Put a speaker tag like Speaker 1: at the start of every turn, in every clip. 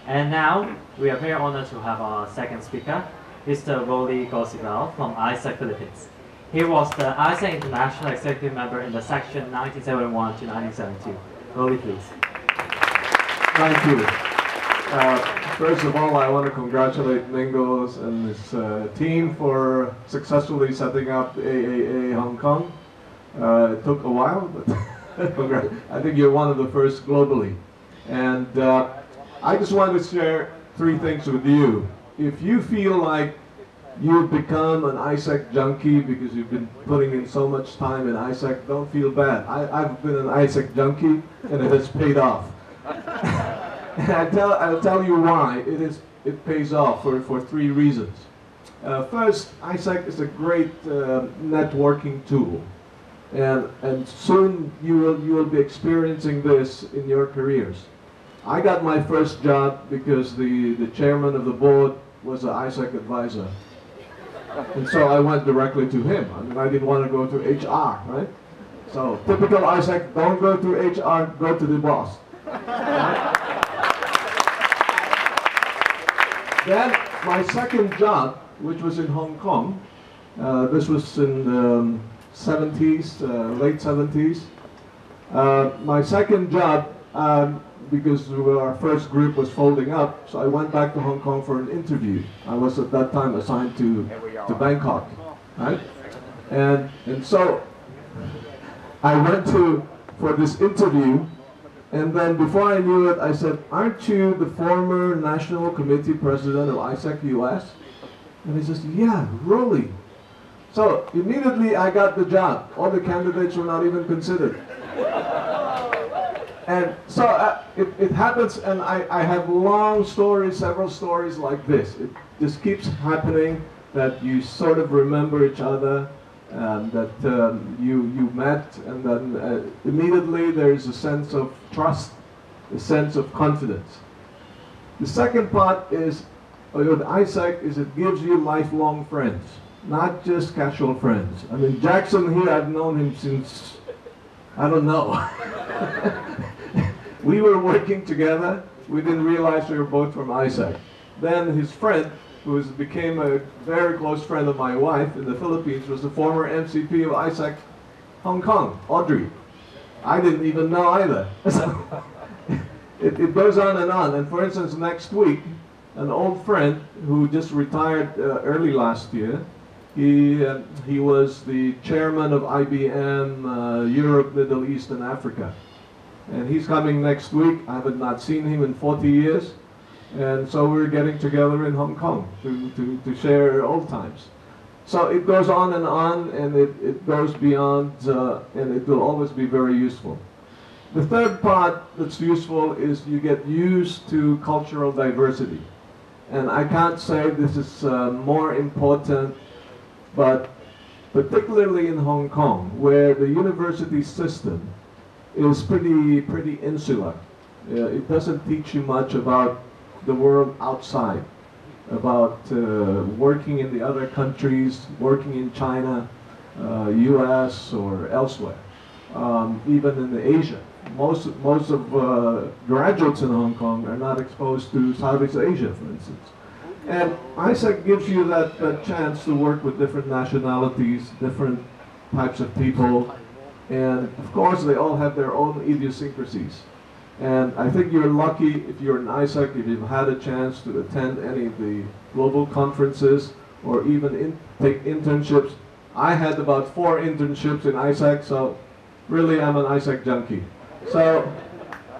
Speaker 1: And now, we are very honored to have our second speaker, Mr. Rollie from ISEC Philippines. He was the ISEC International Executive Member in the section 1971 to 1972. Rollie, please.
Speaker 2: Thank you. First of all, I want to congratulate Mingos and his team for successfully setting up AAA Hong Kong. It took a while, but I think you're one of the first globally. And I just want to share three things with you. If you feel like you've become an ISEC junkie because you've been putting in so much time in ISEC, don't feel bad. I've been an ISEC junkie and it has paid off. And I'll tell you why it pays off for three reasons. First, ISEC is a great networking tool. And soon you will be experiencing this in your careers. I got my first job because the chairman of the board was an ISEC advisor. And so I went directly to him. I mean, I didn't want to go to HR, right? So typical ISEC, don't go to HR, go to the boss. Then my second job, which was in Hong Kong, this was in the 70s, late 70s. My second job, because our first group was folding up, so I went back to Hong Kong for an interview. I was at that time assigned to Bangkok, right? And so I went for this interview, and then before I knew it, I said, "Aren't you the former National Committee President of ISEC US?" And he says, "Yeah, Rollie." So immediately I got the job. All the candidates were not even considered. And so it happens, and I have long stories, several stories like this. It just keeps happening that you sort of remember each other, and that you met, and then immediately there's a sense of trust, a sense of confidence. The second part is, with ISEC, is it gives you lifelong friends, not just casual friends. I mean, Jackson here, I've known him since, I don't know. We were working together. We didn't realize we were both from ISEC. Then his friend, who became a very close friend of my wife in the Philippines, was the former MCP of ISEC Hong Kong, Audrey. I didn't even know either. So it goes on. And for instance, next week, an old friend who just retired early last year, he was the chairman of IBM Europe, Middle East, and Africa. And he's coming next week. I have not seen him in 40 years. And so we're getting together in Hong Kong to share old times. So it goes on, and it goes beyond, and it will always be very useful. The third part that's useful is you get used to cultural diversity. And I can't say this is more important, but particularly in Hong Kong, where the university system is pretty insular. It doesn't teach you much about the world outside, about working in the other countries, working in China, US, or elsewhere, even in Asia. Most of graduates in Hong Kong are not exposed to Southeast Asia, for instance. And ISEC gives you that chance to work with different nationalities, different types of people, and of course they all have their own idiosyncrasies. And I think you're lucky if you're in ISEC, if you've had a chance to attend any of the global conferences or even take internships. I had about 4 internships in ISEC, so really I'm an ISEC junkie. So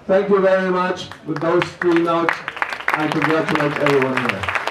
Speaker 2: thank you very much. With those 3 notes, I congratulate everyone here.